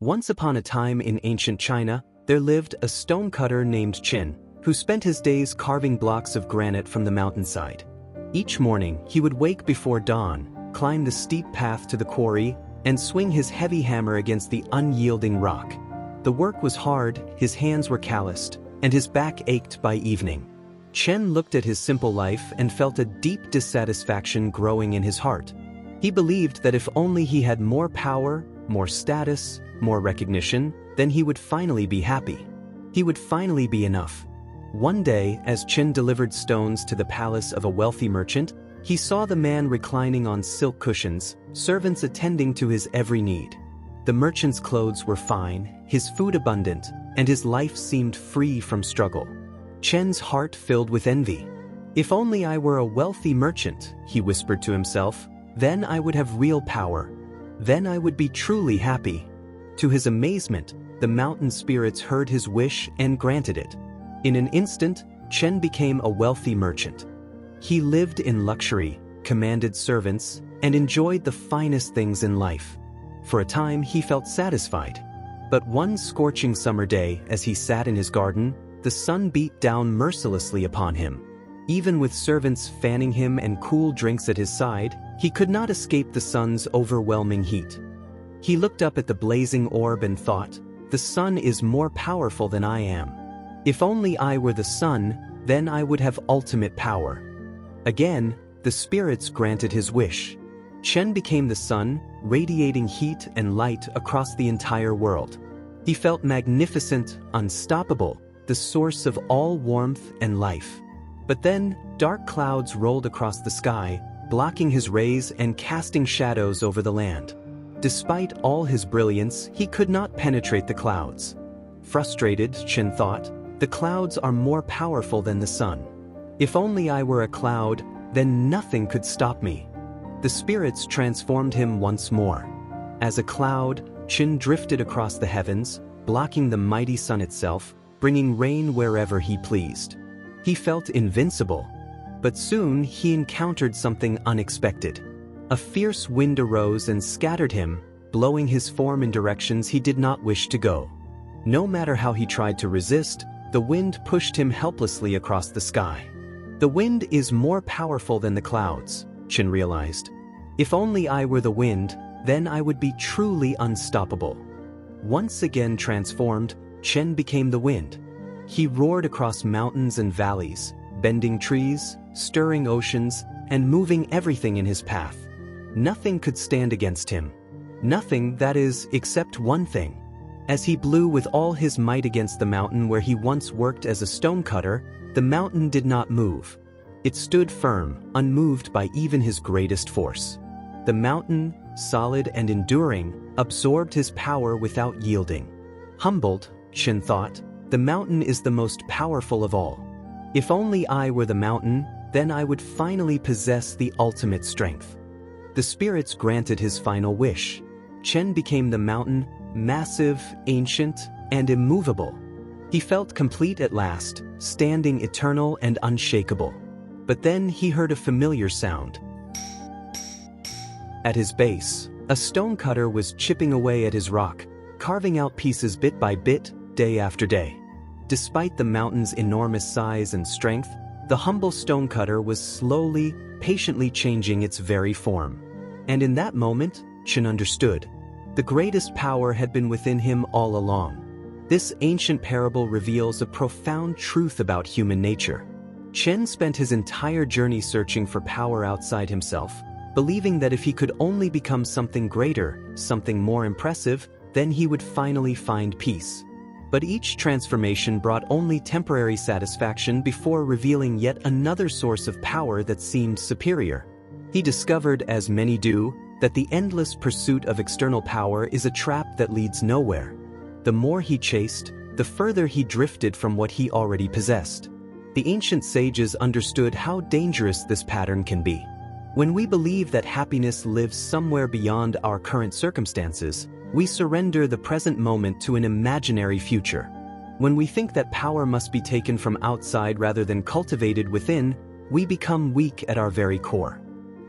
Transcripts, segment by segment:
Once upon a time in ancient China, there lived a stonecutter named Chen, who spent his days carving blocks of granite from the mountainside. Each morning, he would wake before dawn, climb the steep path to the quarry, and swing his heavy hammer against the unyielding rock. The work was hard, his hands were calloused, and his back ached by evening. Chen looked at his simple life and felt a deep dissatisfaction growing in his heart. He believed that if only he had more power, more status, more recognition, then he would finally be happy. He would finally be enough. One day, as Chen delivered stones to the palace of a wealthy merchant, he saw the man reclining on silk cushions, servants attending to his every need. The merchant's clothes were fine, his food abundant, and his life seemed free from struggle. Chen's heart filled with envy. "If only I were a wealthy merchant," he whispered to himself, "then I would have real power. Then I would be truly happy." To his amazement, the mountain spirits heard his wish and granted it. In an instant, Chen became a wealthy merchant. He lived in luxury, commanded servants, and enjoyed the finest things in life. For a time, he felt satisfied. But one scorching summer day, as he sat in his garden, the sun beat down mercilessly upon him. Even with servants fanning him and cool drinks at his side, he could not escape the sun's overwhelming heat. He looked up at the blazing orb and thought, "The sun is more powerful than I am. If only I were the sun, then I would have ultimate power." Again, the spirits granted his wish. Chen became the sun, radiating heat and light across the entire world. He felt magnificent, unstoppable, the source of all warmth and life. But then, dark clouds rolled across the sky, blocking his rays and casting shadows over the land. Despite all his brilliance, he could not penetrate the clouds. Frustrated, Chen thought, "The clouds are more powerful than the sun. If only I were a cloud, then nothing could stop me." The spirits transformed him once more. As a cloud, Chen drifted across the heavens, blocking the mighty sun itself, bringing rain wherever he pleased. He felt invincible. But soon he encountered something unexpected. A fierce wind arose and scattered him, blowing his form in directions he did not wish to go. No matter how he tried to resist, the wind pushed him helplessly across the sky. "The wind is more powerful than the clouds," Chen realized. "If only I were the wind, then I would be truly unstoppable." Once again transformed, Chen became the wind. He roared across mountains and valleys, bending trees, stirring oceans, and moving everything in his path. Nothing could stand against him. Nothing, that is, except one thing. As he blew with all his might against the mountain where he once worked as a stonecutter, the mountain did not move. It stood firm, unmoved by even his greatest force. The mountain, solid and enduring, absorbed his power without yielding. Humbled, Chen thought, "The mountain is the most powerful of all. If only I were the mountain, then I would finally possess the ultimate strength." The spirits granted his final wish. Chen became the mountain, massive, ancient, and immovable. He felt complete at last, standing eternal and unshakable. But then he heard a familiar sound. At his base, a stonecutter was chipping away at his rock, carving out pieces bit by bit, day after day. Despite the mountain's enormous size and strength, the humble stonecutter was slowly, patiently changing its very form. And in that moment, Chen understood. The greatest power had been within him all along. This ancient parable reveals a profound truth about human nature. Chen spent his entire journey searching for power outside himself, believing that if he could only become something greater, something more impressive, then he would finally find peace. But each transformation brought only temporary satisfaction before revealing yet another source of power that seemed superior. He discovered, as many do, that the endless pursuit of external power is a trap that leads nowhere. The more he chased, the further he drifted from what he already possessed. The ancient sages understood how dangerous this pattern can be. When we believe that happiness lives somewhere beyond our current circumstances, we surrender the present moment to an imaginary future. When we think that power must be taken from outside rather than cultivated within, we become weak at our very core.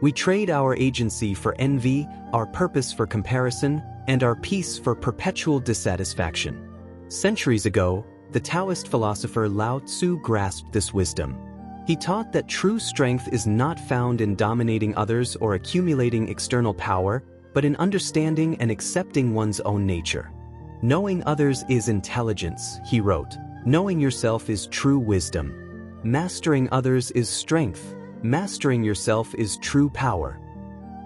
We trade our agency for envy, our purpose for comparison, and our peace for perpetual dissatisfaction. Centuries ago, the Taoist philosopher Lao Tzu grasped this wisdom. He taught that true strength is not found in dominating others or accumulating external power, but in understanding and accepting one's own nature. Knowing others is intelligence, he wrote. Knowing yourself is true wisdom. Mastering others is strength. Mastering yourself is true power.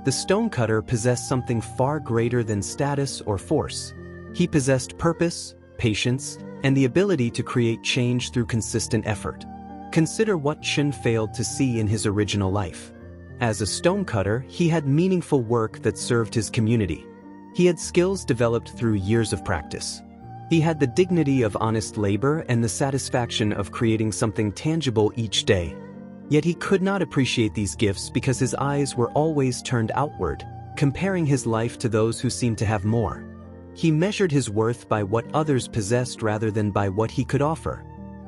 The stonecutter possessed something far greater than status or force. He possessed purpose, patience, and the ability to create change through consistent effort. Consider what Chen failed to see in his original life. As a stonecutter, he had meaningful work that served his community. He had skills developed through years of practice. He had the dignity of honest labor and the satisfaction of creating something tangible each day. Yet he could not appreciate these gifts because his eyes were always turned outward, comparing his life to those who seemed to have more. He measured his worth by what others possessed rather than by what he could offer.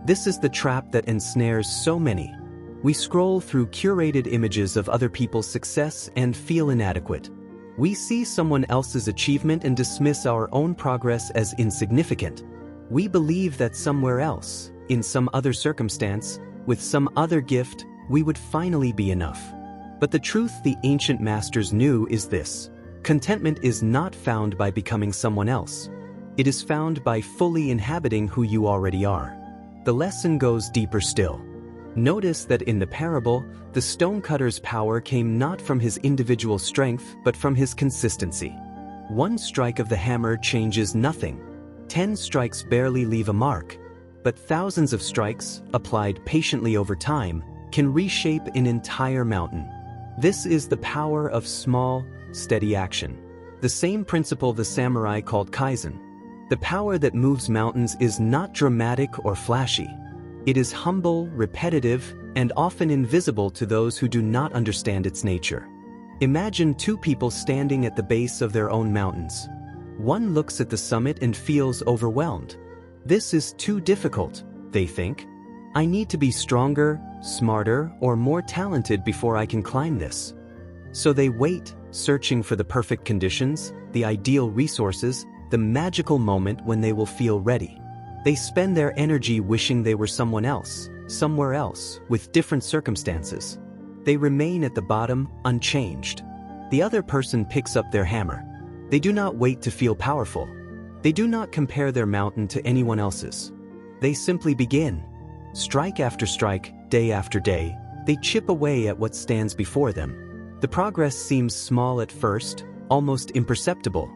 This is the trap that ensnares so many. We scroll through curated images of other people's success and feel inadequate. We see someone else's achievement and dismiss our own progress as insignificant. We believe that somewhere else, in some other circumstance, with some other gift, we would finally be enough. But the truth the ancient masters knew is this: contentment is not found by becoming someone else. It is found by fully inhabiting who you already are. The lesson goes deeper still. Notice that in the parable, the stonecutter's power came not from his individual strength, but from his consistency. One strike of the hammer changes nothing. 10 strikes barely leave a mark. But thousands of strikes, applied patiently over time, can reshape an entire mountain. This is the power of small, steady action. The same principle the samurai called kaizen. The power that moves mountains is not dramatic or flashy. It is humble, repetitive, and often invisible to those who do not understand its nature. Imagine two people standing at the base of their own mountains. One looks at the summit and feels overwhelmed. This is too difficult, they think. I need to be stronger, smarter, or more talented before I can climb this. So they wait, searching for the perfect conditions, the ideal resources, the magical moment when they will feel ready. They spend their energy wishing they were someone else, somewhere else, with different circumstances. They remain at the bottom, unchanged. The other person picks up their hammer. They do not wait to feel powerful. They do not compare their mountain to anyone else's. They simply begin. Strike after strike, day after day, they chip away at what stands before them. The progress seems small at first, almost imperceptible.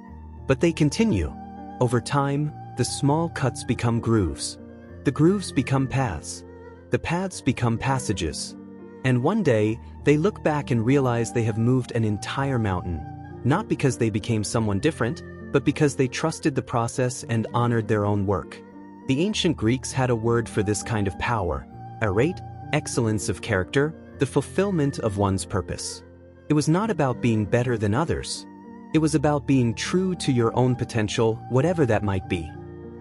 But they continue. Over time, the small cuts become grooves. The grooves become paths. The paths become passages. And one day, they look back and realize they have moved an entire mountain, not because they became someone different, but because they trusted the process and honored their own work. The ancient Greeks had a word for this kind of power: arete, excellence of character, the fulfillment of one's purpose. It was not about being better than others. It was about being true to your own potential, whatever that might be.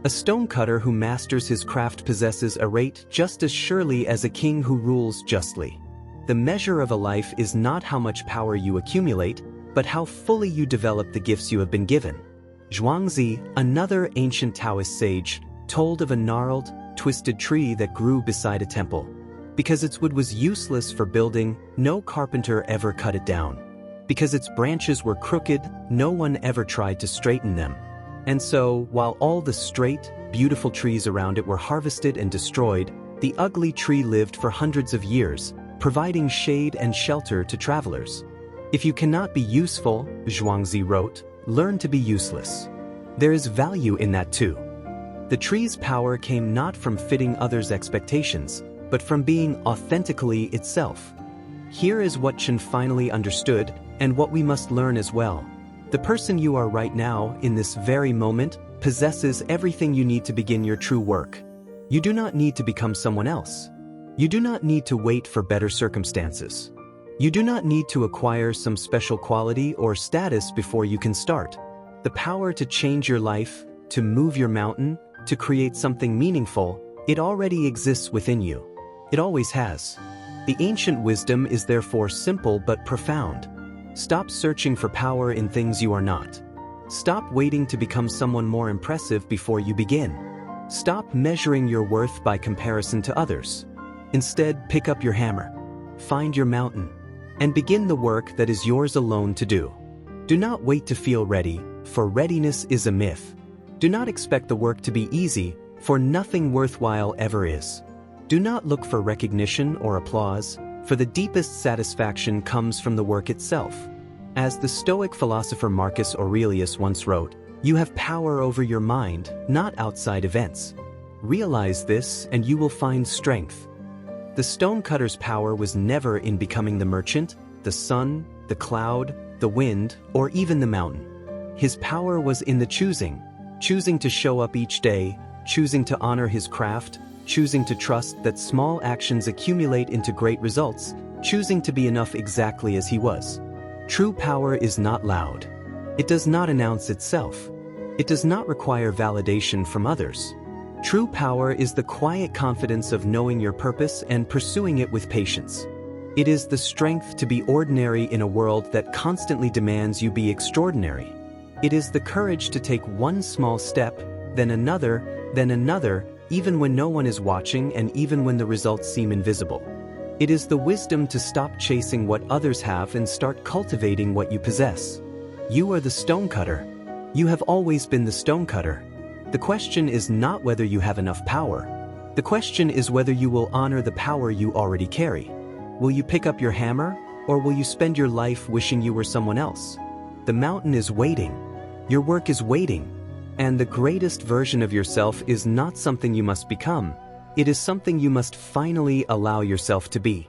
A stonecutter who masters his craft possesses arete just as surely as a king who rules justly. The measure of a life is not how much power you accumulate, but how fully you develop the gifts you have been given. Zhuangzi, another ancient Taoist sage, told of a gnarled, twisted tree that grew beside a temple. Because its wood was useless for building, no carpenter ever cut it down. Because its branches were crooked, no one ever tried to straighten them. And so, while all the straight, beautiful trees around it were harvested and destroyed, the ugly tree lived for hundreds of years, providing shade and shelter to travelers. If you cannot be useful, Zhuangzi wrote, learn to be useless. There is value in that too. The tree's power came not from fitting others' expectations, but from being authentically itself. Here is what Chen finally understood, and what we must learn as well. The person you are right now, in this very moment, possesses everything you need to begin your true work. You do not need to become someone else. You do not need to wait for better circumstances. You do not need to acquire some special quality or status before you can start. The power to change your life, to move your mountain, to create something meaningful, it already exists within you. It always has. The ancient wisdom is therefore simple but profound. Stop searching for power in things you are not. Stop waiting to become someone more impressive before you begin. Stop measuring your worth by comparison to others. Instead, pick up your hammer, find your mountain, and begin the work that is yours alone to do. Do not wait to feel ready, for readiness is a myth. Do not expect the work to be easy, for nothing worthwhile ever is. Do not look for recognition or applause, for the deepest satisfaction comes from the work itself. As the Stoic philosopher Marcus Aurelius once wrote, "You have power over your mind, not outside events." Realize this and you will find strength. The stonecutter's power was never in becoming the merchant, the sun, the cloud, the wind, or even the mountain. His power was in the choosing to show up each day, choosing to honor his craft, choosing to trust that small actions accumulate into great results, choosing to be enough exactly as he was. True power is not loud. It does not announce itself. It does not require validation from others. True power is the quiet confidence of knowing your purpose and pursuing it with patience. It is the strength to be ordinary in a world that constantly demands you be extraordinary. It is the courage to take one small step, then another, even when no one is watching and even when the results seem invisible. It is the wisdom to stop chasing what others have and start cultivating what you possess. You are the stonecutter. You have always been the stonecutter. The question is not whether you have enough power. The question is whether you will honor the power you already carry. Will you pick up your hammer, or will you spend your life wishing you were someone else? The mountain is waiting. Your work is waiting. And the greatest version of yourself is not something you must become. It is something you must finally allow yourself to be.